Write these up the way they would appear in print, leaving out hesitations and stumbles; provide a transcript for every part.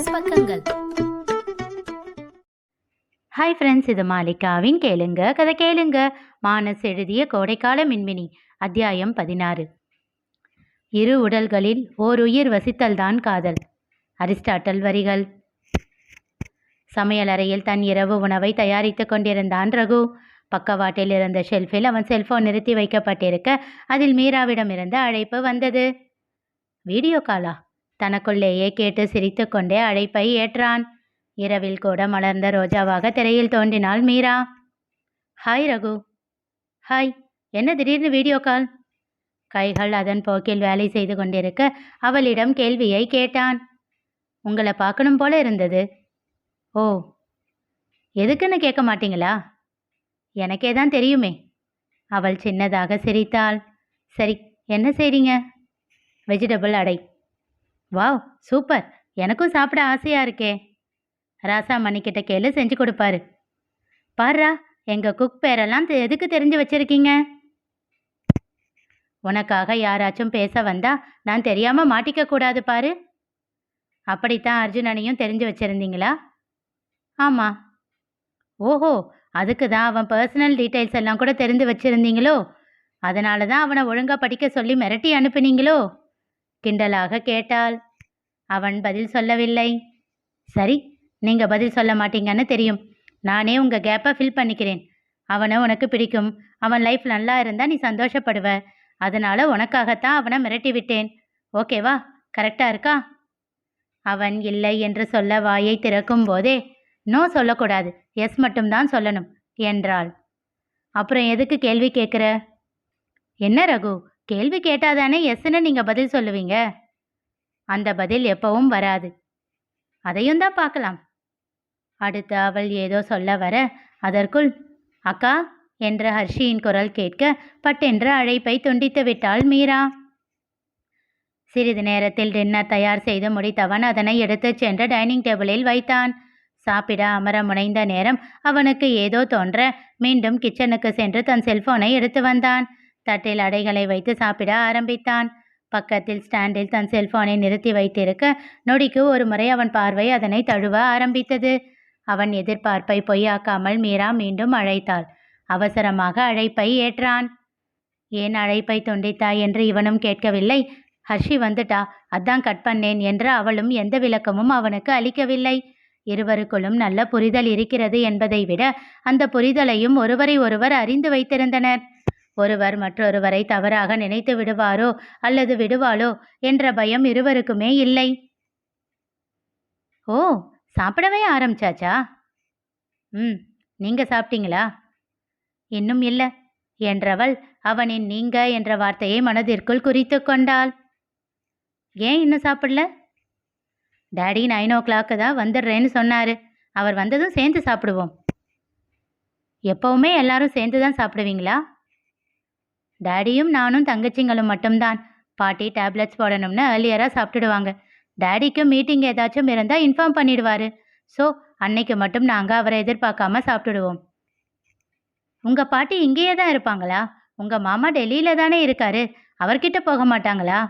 Minus பக்கங்கள். Hi friends, இது மாலிகாவின் கேளுங்க கதை கேளுங்க. மானஸ் எழுதிய கோடைக்கால மின்மினி, அத்தியாயம் 16. இரு உடல்களில் ஓர் உயிர் வசித்தல்தான் காதல். அரிஸ்டாட்டல் வரிகள். சமையலறையில் தன் இரவு உணவை தயாரித்து கொண்டிருந்தான் ரகு. பக்கவாட்டில் இருந்த ஷெல்ஃபில் அவன் செல்போன் நிறுத்தி வைக்கப்பட்டிருக்க அதில் மீராவிடமிருந்து அழைப்பு வந்தது. வீடியோ காலா? தனக்குள்ளேயே கேட்டு சிரித்து கொண்டே அழைப்பை ஏற்றான். இரவில் கூட மலர்ந்த ரோஜாவாக திரையில் தோன்றினாள் மீரா. ஹாய் ரகு. ஹாய். என்ன திடீர்னு வீடியோ கால்? கைகள் அதன் போக்கில் வேலை செய்து கொண்டிருக்க அவளிடம் கேள்வியை கேட்டான். உங்களை பார்க்கணும் போல இருந்தது. ஓ, எதுக்குன்னு கேட்க மாட்டீங்களா? எனக்கே தான் தெரியுமே. அவள் சின்னதாக சிரித்தாள். சரி, என்ன செய்றீங்க? வெஜிடபிள் அடை. Wow, super. எனக்கும் சாப்பிட ஆசையா இருக்கே. ராசா மணிக்கிட்ட கேளு, செஞ்சு கொடுப்பாரு. பாருடா, எங்கள் குக் பேரெல்லாம் எதுக்கு தெரிஞ்சு வச்சிருக்கீங்க? உனக்காக யாராச்சும் பேச வந்தா நான் தெரியாமல் மாட்டிக்க கூடாது பாரு. அப்படித்தான் அர்ஜுனனையும் தெரிஞ்சு வச்சிருந்தீங்களா? ஆமாம். ஓஹோ, அதுக்கு தான் அவன் பர்சனல் டீட்டெயில்ஸ் எல்லாம் கூட தெரிந்து வச்சிருந்தீங்களோ? அதனால தான் அவனை ஒழுங்காக படிக்க சொல்லி மிரட்டி அனுப்புனீங்களோ? கிண்டலாக கேட்டாள். அவன் பதில் சொல்லவில்லை. சரி, நீங்கள் பதில் சொல்ல மாட்டீங்கன்னு தெரியும். நானே உங்கள் கேப்பை ஃபில் பண்ணிக்கிறேன். அவனை உனக்கு பிடிக்கும். அவன் லைஃப் நல்லா இருந்தால் நீ சந்தோஷப்படுவ. அதனால் உனக்காகத்தான் அவனை மிரட்டி விட்டேன். ஓகேவா? கரெக்டாக இருக்கா? அவன் இல்லை என்று சொல்ல வாயை திறக்கும் போதே நோ சொல்லக்கூடாது, எஸ் மட்டும்தான் சொல்லணும் என்றாள். அப்புறம் எதுக்கு கேள்வி கேட்குற? என்ன ரகு, கேள்வி கேட்டாதானே எஸ்ன்னு நீங்கள் பதில் சொல்லுவீங்க. அந்த பதில் எப்பவும் வராது. அதையும் தான் பார்க்கலாம். அடுத்து அவள் ஏதோ சொல்ல வர அதற்குள் அக்கா என்ற ஹர்ஷியின் குரல் கேட்க பட்டென்று அழைப்பை துண்டித்து விட்டாள் மீரா. சிறிது நேரத்தில் டின்னர் தயார் செய்து முடித்தவன் அதனை எடுத்துச் சென்று டைனிங் டேபிளில் வைத்தான். சாப்பிட அமர முனைந்த நேரம் அவனுக்கு ஏதோ தோன்ற மீண்டும் கிச்சனுக்கு சென்று தன் செல்போனை எடுத்து வந்தான். தட்டில் அடைகளை வைத்து சாப்பிட ஆரம்பித்தான். பக்கத்தில் ஸ்டாண்டில் தன் செல்போனை நிறுத்தி வைத்திருக்க நொடிக்கு ஒரு முறை அவன் பார்வை அதனை தழுவ ஆரம்பித்தது. அவன் எதிர்பார்ப்பை பொய்யாக்காமல் மீரா மீண்டும் அழைத்தாள். அவசரமாக அழைப்பை ஏற்றான். ஏன் அழைப்பை துண்டித்தாய் என்று இவனும் கேட்கவில்லை. ஹர்ஷி வந்துட்டா, அதான் கட் பண்ணேன் என்று அவளும் எந்த விளக்கமும் அவனுக்கு அளிக்கவில்லை. இருவருக்குள்ளும் நல்ல புரிதல் இருக்கிறது என்பதை விட அந்த புரிதலையும் ஒருவரை ஒருவர் அறிந்து வைத்திருந்தனர். ஒருவர் மற்றொருவரை தவறாக நினைத்து விடுவாரோ அல்லது விடுவாளோ என்ற பயம் இருவருக்குமே இல்லை. ஓ, சாப்பிடவே ஆரம்பிச்சாச்சா? நீங்க சாப்பிட்டீங்களா? இன்னும் இல்லை என்றவள் அவனின் நீங்க என்ற வார்த்தையை மனதிற்குள் குறித்து கொண்டாள். ஏன் இன்னும் சாப்பிடல? டாடி 9 o'clock தான் வந்துடுறேன்னு சொன்னாரு. அவர் வந்ததும் சேர்ந்து சாப்பிடுவோம். எப்பவுமே எல்லாரும் சேர்ந்து தான் சாப்பிடுவீங்களா? டாடியும் நானும் தங்கச்சிங்களும் மட்டும்தான். பாட்டி டேப்லெட்ஸ் போடணும்னு ஏர்லியராக சாப்பிட்டுடுவாங்க. டாடிக்கு மீட்டிங் ஏதாச்சும் இருந்தால் இன்ஃபார்ம் பண்ணிடுவார். ஸோ அன்னைக்கு மட்டும் நாங்கள் அவரை எதிர்பார்க்காம சாப்பிட்டுடுவோம். உங்கள் பாட்டி இங்கேயே தான் இருப்பாங்களா? உங்கள் மாமா டெல்லியில் தானே இருக்காரு, அவர்கிட்ட போக மாட்டாங்களா?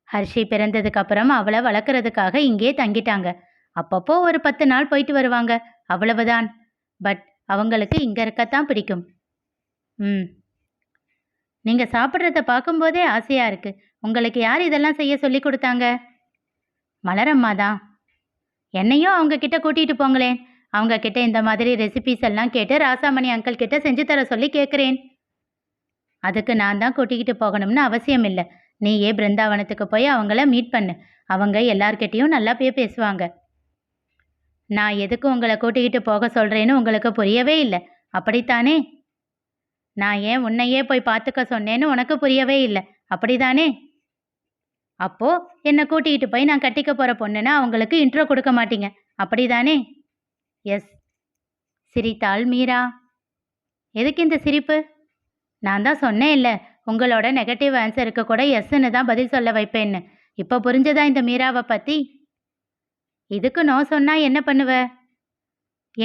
ஹர்ஷி பிறந்ததுக்கு அப்புறம் அவளை வளர்க்குறதுக்காக இங்கே தங்கிட்டாங்க. அப்பப்போ ஒரு 10 நாள் போயிட்டு வருவாங்க, அவ்வளவுதான். பட் அவங்களுக்கு இங்கே இருக்கத்தான் பிடிக்கும். நீங்கள் சாப்பிட்றத பார்க்கும்போதே ஆசையாக இருக்குது. உங்களுக்கு யார் இதெல்லாம் செய்ய சொல்லி கொடுத்தாங்க? மலரம்மா தான். என்னையும் அவங்க கிட்ட கூட்டிகிட்டு போங்களேன். அவங்க கிட்ட இந்த மாதிரி ரெசிபிஸ் எல்லாம் கேட்டு ராசாமணி அங்கிள் கிட்ட செஞ்சு தர சொல்லி கேட்குறேன். அதுக்கு நான் தான் கூட்டிக்கிட்டு போகணும்னு அவசியம் இல்லை. நீயே பிருந்தாவனத்துக்கு போய் அவங்கள மீட் பண்ணு. அவங்க எல்லார்கிட்டையும் நல்லா பேசுவாங்க. நான் எதுக்கு உங்களை கூட்டிக்கிட்டு போக சொல்கிறேன்னு உங்களுக்கு புரியவே இல்லை, அப்படித்தானே? நான் ஏன் உன்னையே போய் பார்த்துக்க சொன்னேன்னு உனக்கு புரியவே இல்லை, அப்படிதானே? அப்போ என்னை கூட்டிகிட்டு போய் நான் கட்டிக்க போகிற பொண்ணுன்னா அவங்களுக்கு இன்ட்ரோ கொடுக்க மாட்டீங்க, அப்படிதானே? எஸ், சிரித்தாள் மீரா. எதுக்கு இந்த சிரிப்பு? நான் தான் சொன்னேன் இல்லை, உங்களோட நெகட்டிவ் ஆன்சருக்கு கூட எஸ்ன்னு தான் பதில் சொல்ல வைப்பேன்னு. இப்போ புரிஞ்சதா இந்த மீராவை பற்றி? இதுக்கு நோ சொன்னால் என்ன பண்ணுவ?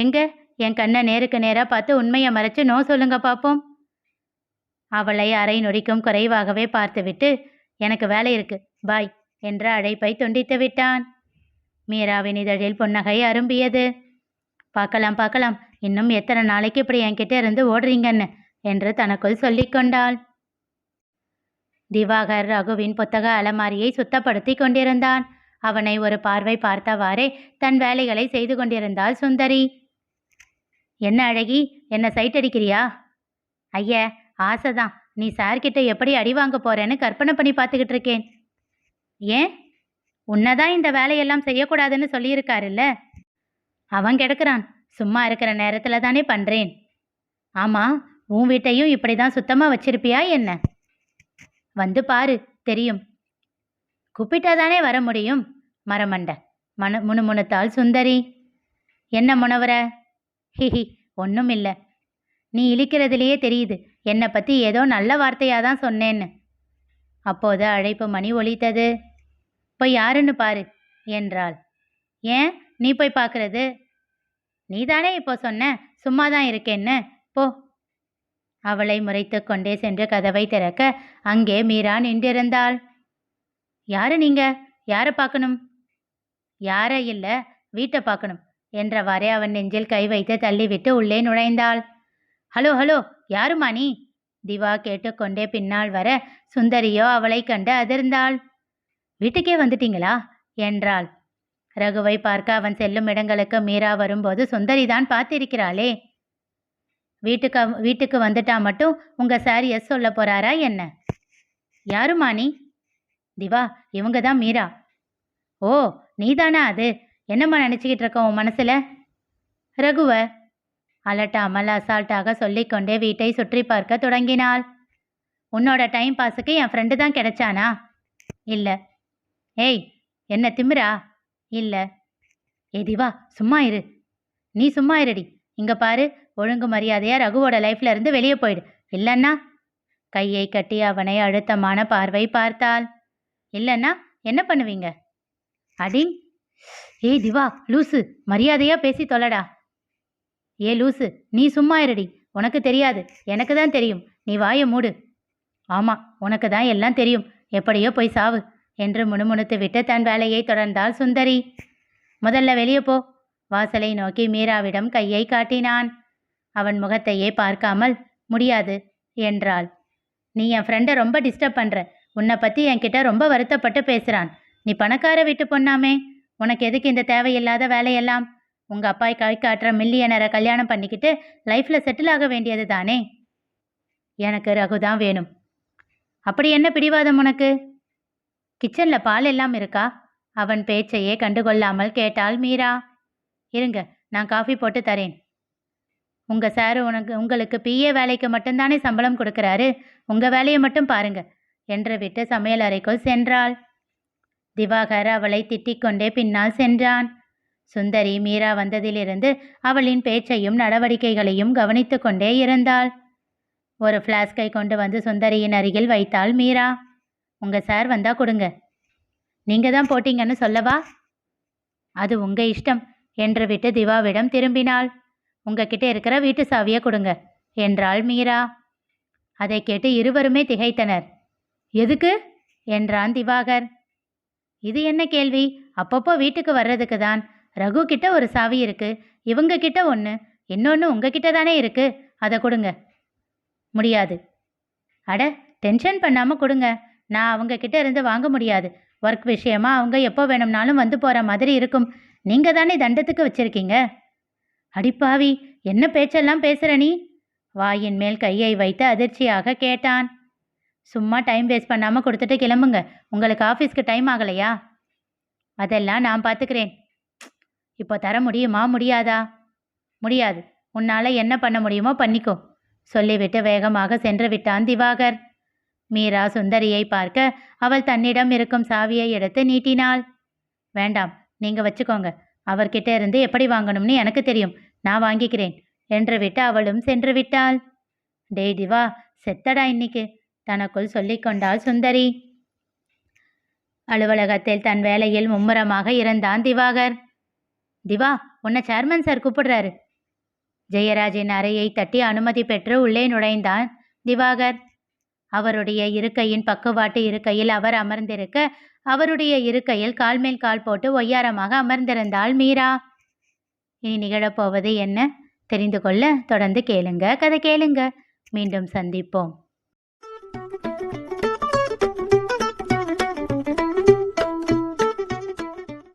எங்க என் கண்ணை நேருக்கு நேராக பார்த்து உண்மையை மறைச்சு நோ சொல்லுங்க பார்ப்போம். அவளை அரை நொடிக்கும் குறைவாகவே பார்த்துவிட்டு எனக்கு வேலை இருக்கு, பாய் என்ற அழைப்பை துண்டித்து விட்டான். மீராவின் இதழில் புன்னகை அரும்பியது. பார்க்கலாம் பார்க்கலாம், இன்னும் எத்தனை நாளைக்கு இப்படி என்கிட்ட இருந்து ஓடுறீங்கன்னு என்று தனக்குள் சொல்லிக்கொண்டாள். திவாகர் ரகுவின் புத்தக அலமாரியை சுத்தப்படுத்தி கொண்டிருந்தான். அவனை ஒரு பார்வை பார்த்தவாறே தன் வேலைகளை செய்து கொண்டிருந்தாள் சுந்தரி. என்ன அழகி, என்ன சைட் அடிக்கிறியா? ஐய, ஆசைதான். நீ சார்கிட்ட எப்படி அடி வாங்க போறேன்னு கற்பனை பண்ணி பார்த்துக்கிட்டு இருக்கேன். ஏன்? உன்னதான் இந்த வேலையெல்லாம் செய்யக்கூடாதுன்னு சொல்லியிருக்காருல்ல. அவன் கிடக்குறான். சும்மா இருக்கிற நேரத்தில் தானே பண்ணுறேன். ஆமாம், உன் வீட்டையும் இப்படி தான் சுத்தமாக வச்சிருப்பியா என்ன? வந்து பாரு, தெரியும். கூப்பிட்டா தானே வர முடியும். மரமண்ட முணுமுணுத்தாள் சுந்தரி. என்ன முனவர? ஹிஹி, ஒன்றும் இல்லை. நீ இழிக்கிறதுலையே தெரியுது என்னை பற்றி ஏதோ நல்ல வார்த்தையாக தான் சொன்னேன்னு. அப்போது அழைப்பு மணி ஒலித்தது. போய் யாருன்னு பாரு என்றாள். ஏன் நீ போய் பார்க்கறது? நீ தானே இப்போ சொன்ன சும்மா தான் இருக்கேன்னு. போ. அவளை முறைத்து கொண்டே சென்று கதவை திறக்க அங்கே மீரா நின்றிருந்தாள். யாரு நீங்க? யாரை பார்க்கணும்? யார இல்லை, வீட்டை பார்க்கணும் என்றவாறே அவன் நெஞ்சில் கை வைத்து தள்ளிவிட்டு உள்ளே நுழைந்தாள். ஹலோ ஹலோ, யாருமா நீ? திவா கேட்டுக்கொண்டே பின்னால் வர சுந்தரியோ அவளை கண்டு அதிர்ந்தாள். வீட்டுக்கே வந்துட்டீங்களா என்றாள். ரகுவை பார்க்க அவன் செல்லும் இடங்களுக்கு மீரா வரும்போது சுந்தரிதான் பார்த்திருக்கிறாளே. வீட்டுக்கு வந்துட்டா மட்டும் உங்க சார் எஸ் சொல்ல போறாரா என்ன? யாருமா நீ? திவா, இவங்க தான் மீரா. ஓ, நீதானா அது? என்னம்மா நினச்சிக்கிட்டு இருக்க உன் மனசுல? ரகுவ அலட்டாமல் அசால்ட்டாக சொல்லிக்கொண்டே வீட்டை சுற்றி பார்க்க தொடங்கினாள். உன்னோட டைம் பாஸுக்கு என் ஃப்ரெண்டு தான் கிடைச்சானா? இல்லை. ஏய், என்ன திமிரா? இல்லை. ஏ திவா, சும்மா இரு. நீ சும்மா இருடி. இங்கே பாரு, ஒழுங்கு மரியாதையாக ரகுவோட லைஃப்ல இருந்து வெளியே போயிடு, இல்லைன்னா. கையை கட்டி அவனை அழுத்தமான பார்வை பார்த்தாள். இல்லைன்னா என்ன பண்ணுவீங்க? அடி. ஏய் திவா, லூசு, மரியாதையாக பேசி தொலைடா. ஏ லூசு, நீ சும்மா இருடி. உனக்கு தெரியாது, எனக்கு தான் தெரியும். நீ வாயை மூடு. ஆமாம், உனக்கு தான் எல்லாம் தெரியும். எப்படியோ போய் சாவு என்று முணுமுணுத்து விட்டு தன் வேலையை தொடர்ந்தாள் சுந்தரி. முதல்ல வெளியே போ. வாசலை நோக்கி மீராவிடம் கையை காட்டினான். அவன் முகத்தையே பார்க்காமல் முடியாது என்றாள். நீ என் ஃப்ரெண்டை ரொம்ப டிஸ்டர்ப் பண்ணுற. உன்னை பற்றி என்கிட்ட ரொம்ப வருத்தப்பட்டு பேசுகிறான். நீ பணக்கார வீட்டு பொண்ணாமே, உனக்கு எதுக்கு இந்த தேவையில்லாத வேலையெல்லாம்? உங்கள் அப்பாய் கை காட்டுற மில்லியனரை கல்யாணம் பண்ணிக்கிட்டு லைஃப்பில் செட்டில் ஆக வேண்டியது தானே. எனக்கு ரகு தான் வேணும். அப்படி என்ன பிடிவாதம் உனக்கு? கிச்சனில் பால் எல்லாம் இருக்கா? அவன் பேச்சையே கண்டுகொள்ளாமல் கேட்டாள் மீரா. இருங்க, நான் காஃபி போட்டு தரேன். உங்கள் சாரு உங்களுக்கு பிஏ வேலைக்கு மட்டும்தானே சம்பளம் கொடுக்குறாரு. உங்கள் வேலையை மட்டும் பாருங்க என்று விட்டு சமையல் அறைக்குள் சென்றாள். திவாகர் அவளை திட்டிக்கொண்டே பின்னால் சென்றான். சுந்தரி மீரா வந்ததிலிருந்து அவளின் பேச்சையும் நடவடிக்கைகளையும் கவனித்து கொண்டே இருந்தாள். ஒரு ஃப்ளாஸ்கை கொண்டு வந்து சுந்தரியின் அருகில் வைத்தாள் மீரா. உங்கள் சார் வந்தா கொடுங்க. நீங்கள் தான் போட்டீங்கன்னு சொல்லவா? அது உங்கள் இஷ்டம் என்று விட்டு திவாவிடம் திரும்பினாள். உங்ககிட்ட இருக்கிற வீட்டு சாவியை கொடுங்க என்றாள் மீரா. அதை கேட்டு இருவருமே திகைத்தனர். எதுக்கு என்றான் திவாகர். இது என்ன கேள்வி? அப்பப்போ வீட்டுக்கு வர்றதுக்கு தான். ரகு கிட்ட ஒரு சாவி இருக்கு, இவங்க கிட்ட ஒன்று, இன்னொன்று உங்ககிட்ட தானே இருக்கு. அதை கொடுங்க. முடியாது. அட, டென்ஷன் பண்ணாமல் கொடுங்க. நான் அவங்க கிட்ட இருந்து வாங்க முடியாது. ஒர்க் விஷயமா அவங்க எப்போ வேணும்னாலும் வந்து போகிற மாதிரி இருக்கும். நீங்கள் தானே தண்டத்துக்கு வச்சிருக்கீங்க. அடிப்பாவி, என்ன பேச்செல்லாம் பேசுகிற நீ? வாயின் மேல் கையை வைத்து அதிர்ச்சியாக கேட்டான். சும்மா டைம் வேஸ்ட் பண்ணாமல் கொடுத்துட்டு கிளம்புங்க. உங்களுக்கு ஆஃபீஸ்க்கு டைம் ஆகலையா? அதெல்லாம் நான் பார்த்துக்கிறேன். இப்போ தர முடியுமா முடியாதா? முடியாது. உன்னால் என்ன பண்ண முடியுமோ பண்ணிக்கோ சொல்லிவிட்டு வேகமாக சென்று விட்டான் திவாகர். மீரா சுந்தரியை பார்க்க அவள் தன்னிடம் இருக்கும் சாவியை எடுத்து நீட்டினாள். வேண்டாம், நீங்கள் வச்சுக்கோங்க. அவர்கிட்ட இருந்து எப்படி வாங்கணும்னு எனக்கு தெரியும், நான் வாங்கிக்கிறேன் என்று விட்டு அவளும் சென்று விட்டாள். டேய் திவா, செத்தடா இன்னைக்கு தனக்குள் சொல்லிக்கொண்டாள் சுந்தரி. அலுவலகத்தில் தன் வேலையில் மும்முரமாக இருந்தான் திவாகர். திவா, உன்னை சேர்மன் சார் கூப்பிடுறாரு. ஜெயராஜின் அறையை தட்டி அனுமதி பெற்று உள்ளே நுழைந்தான் திவாகர். அவருடைய இருக்கையின் பக்கவாட்டு இருக்கையில் அவர் அமர்ந்திருக்க, அவருடைய இருக்கையில் கால் மேல் கால் போட்டு ஒய்யாரமாக அமர்ந்திருந்தாள் மீரா. இனி நிகழப்போவது என்ன தெரிந்து கொள்ள தொடர்ந்து கேளுங்க, கதை கேளுங்க. மீண்டும் சந்திப்போம்.